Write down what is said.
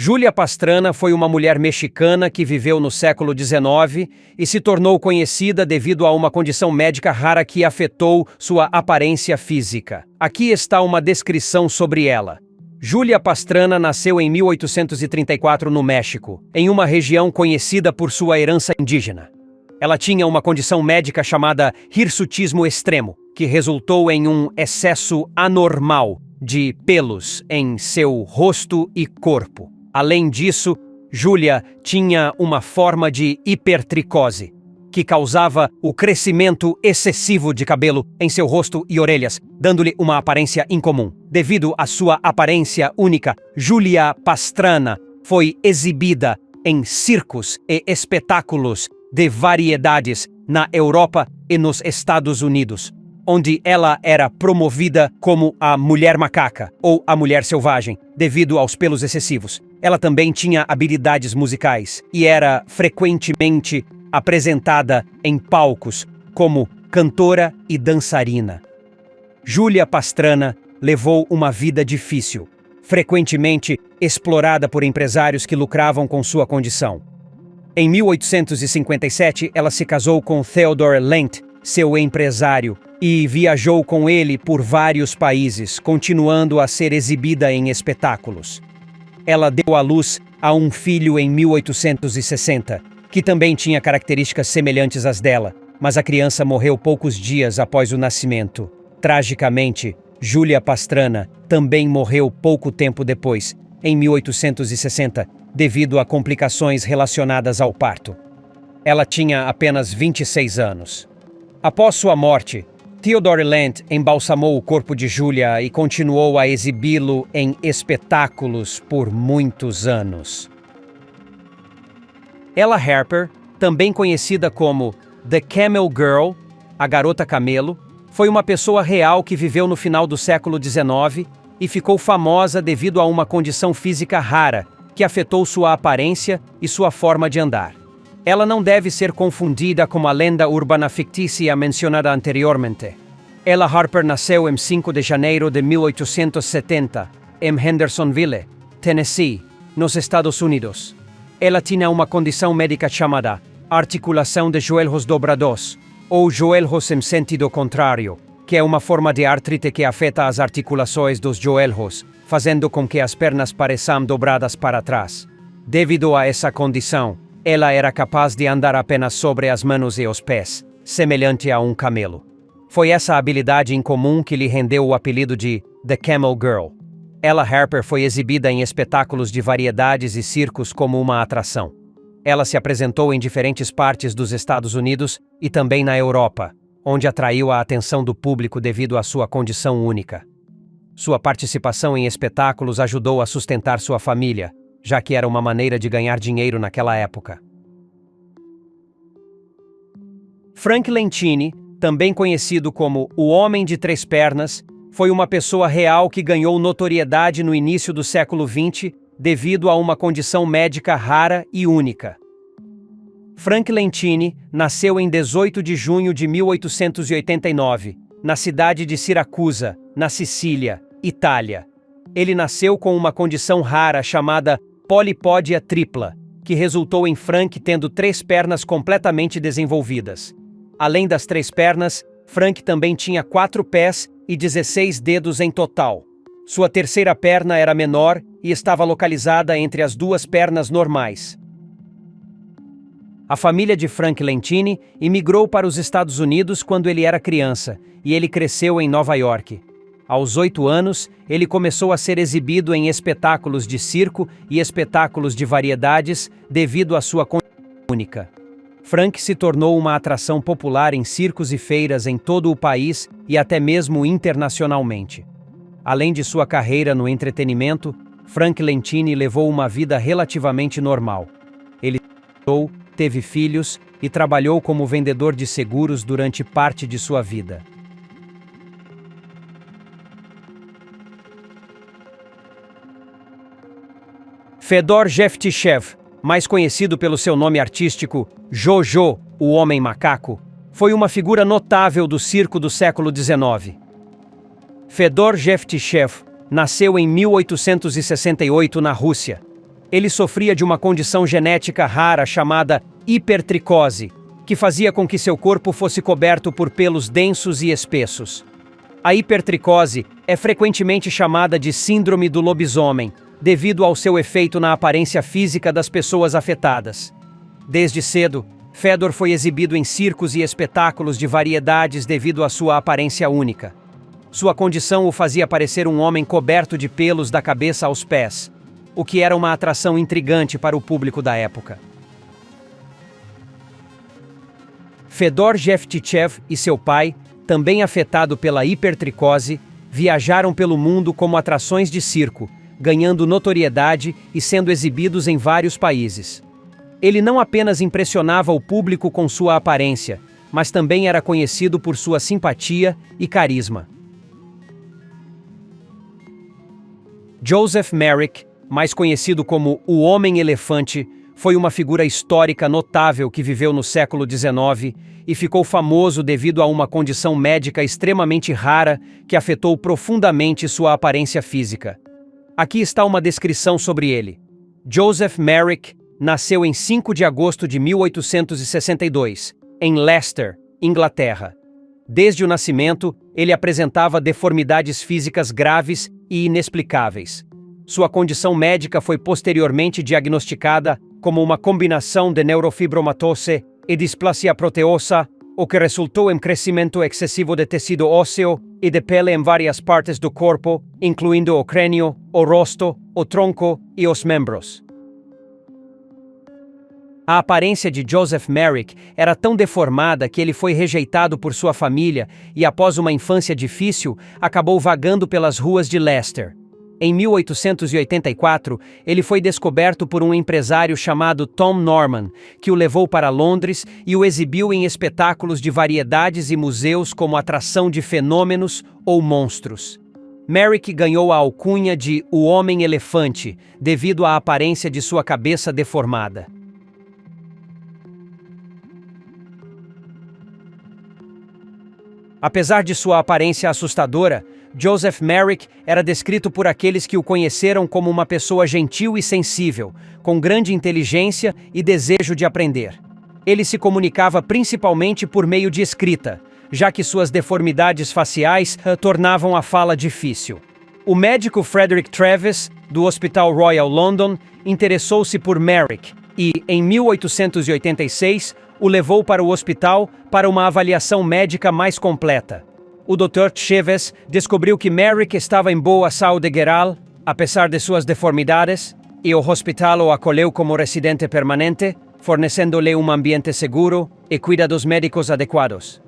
Júlia Pastrana foi uma mulher mexicana que viveu no século XIX e se tornou conhecida devido a uma condição médica rara que afetou sua aparência física. Aqui está uma descrição sobre ela. Júlia Pastrana nasceu em 1834 no México, em uma região conhecida por sua herança indígena. Ela tinha uma condição médica chamada hirsutismo extremo, que resultou em um excesso anormal de pelos em seu rosto e corpo. Além disso, Júlia tinha uma forma de hipertricose, que causava o crescimento excessivo de cabelo em seu rosto e orelhas, dando-lhe uma aparência incomum. Devido à sua aparência única, Júlia Pastrana foi exibida em circos e espetáculos de variedades na Europa e nos Estados Unidos, onde ela era promovida como a mulher macaca ou a mulher selvagem, devido aos pelos excessivos. Ela também tinha habilidades musicais e era frequentemente apresentada em palcos como cantora e dançarina. Júlia Pastrana levou uma vida difícil, frequentemente explorada por empresários que lucravam com sua condição. Em 1857, ela se casou com Theodor Lent, seu empresário, e viajou com ele por vários países, continuando a ser exibida em espetáculos. Ela deu à luz a um filho em 1860, que também tinha características semelhantes às dela, mas a criança morreu poucos dias após o nascimento. Tragicamente, Júlia Pastrana também morreu pouco tempo depois, em 1860, devido a complicações relacionadas ao parto. Ela tinha apenas 26 anos. Após sua morte, Theodor Lent embalsamou o corpo de Júlia e continuou a exibi-lo em espetáculos por muitos anos. Ella Harper, também conhecida como The Camel Girl, a Garota Camelo, foi uma pessoa real que viveu no final do século XIX e ficou famosa devido a uma condição física rara que afetou sua aparência e sua forma de andar. Ela não deve ser confundida com a lenda urbana fictícia mencionada anteriormente. Ella Harper nasceu em 5 de janeiro de 1870, em Hendersonville, Tennessee, nos Estados Unidos. Ela tinha uma condição médica chamada articulação de joelhos dobrados, ou joelhos em sentido contrário, que é uma forma de artrite que afeta as articulações dos joelhos, fazendo com que as pernas pareçam dobradas para trás. Devido a essa condição, ela era capaz de andar apenas sobre as mãos e os pés, semelhante a um camelo. Foi essa habilidade incomum que lhe rendeu o apelido de The Camel Girl. Ella Harper foi exibida em espetáculos de variedades e circos como uma atração. Ela se apresentou em diferentes partes dos Estados Unidos e também na Europa, onde atraiu a atenção do público devido à sua condição única. Sua participação em espetáculos ajudou a sustentar sua família, já que era uma maneira de ganhar dinheiro naquela época. Frank Lentini, também conhecido como o Homem de Três Pernas, foi uma pessoa real que ganhou notoriedade no início do século XX devido a uma condição médica rara e única. Frank Lentini nasceu em 18 de junho de 1889, na cidade de Siracusa, na Sicília, Itália. Ele nasceu com uma condição rara chamada polipódia tripla, que resultou em Frank tendo 3 pernas completamente desenvolvidas. Além das 3 pernas, Frank também tinha 4 pés e 16 dedos em total. Sua terceira perna era menor e estava localizada entre as 2 pernas normais. A família de Frank Lentini imigrou para os Estados Unidos quando ele era criança, e ele cresceu em Nova York. Aos 8 anos, ele começou a ser exibido em espetáculos de circo e espetáculos de variedades devido à sua condição única. Frank se tornou uma atração popular em circos e feiras em todo o país e até mesmo internacionalmente. Além de sua carreira no entretenimento, Frank Lentini levou uma vida relativamente normal. Ele casou, teve filhos e trabalhou como vendedor de seguros durante parte de sua vida. Fedor Jevtishev, mais conhecido pelo seu nome artístico Jojo, o Homem Macaco, foi uma figura notável do circo do século XIX. Fedor Jevtishev nasceu em 1868 na Rússia. Ele sofria de uma condição genética rara chamada hipertricose, que fazia com que seu corpo fosse coberto por pelos densos e espessos. A hipertricose é frequentemente chamada de síndrome do lobisomem, devido ao seu efeito na aparência física das pessoas afetadas. Desde cedo, Fedor foi exibido em circos e espetáculos de variedades devido à sua aparência única. Sua condição o fazia parecer um homem coberto de pelos da cabeça aos pés, o que era uma atração intrigante para o público da época. Fedor Jevtichev e seu pai, também afetado pela hipertricose, viajaram pelo mundo como atrações de circo, ganhando notoriedade e sendo exibidos em vários países. Ele não apenas impressionava o público com sua aparência, mas também era conhecido por sua simpatia e carisma. Joseph Merrick, mais conhecido como o Homem-Elefante, foi uma figura histórica notável que viveu no século XIX e ficou famoso devido a uma condição médica extremamente rara que afetou profundamente sua aparência física. Aqui está uma descrição sobre ele. Joseph Merrick nasceu em 5 de agosto de 1862, em Leicester, Inglaterra. Desde o nascimento, ele apresentava deformidades físicas graves e inexplicáveis. Sua condição médica foi posteriormente diagnosticada como uma combinação de neurofibromatose e displasia proteosa, o que resultou em crescimento excessivo de tecido ósseo e de pele em várias partes do corpo, incluindo o crânio, o rosto, o tronco e os membros. A aparência de Joseph Merrick era tão deformada que ele foi rejeitado por sua família e, após uma infância difícil, acabou vagando pelas ruas de Leicester. Em 1884, ele foi descoberto por um empresário chamado Tom Norman, que o levou para Londres e o exibiu em espetáculos de variedades e museus como atração de fenômenos ou monstros. Merrick ganhou a alcunha de O Homem-Elefante devido à aparência de sua cabeça deformada. Apesar de sua aparência assustadora, Joseph Merrick era descrito por aqueles que o conheceram como uma pessoa gentil e sensível, com grande inteligência e desejo de aprender. Ele se comunicava principalmente por meio de escrita, já que suas deformidades faciais tornavam a fala difícil. O médico Frederick Travis, do Hospital Royal London, interessou-se por Merrick e, em 1886, o levou para o hospital para uma avaliação médica mais completa. O Dr. Travis descobriu que Merrick estava em boa saúde geral, apesar de suas deformidades, e o hospital o acolheu como residente permanente, fornecendo-lhe um ambiente seguro e cuidados médicos adequados.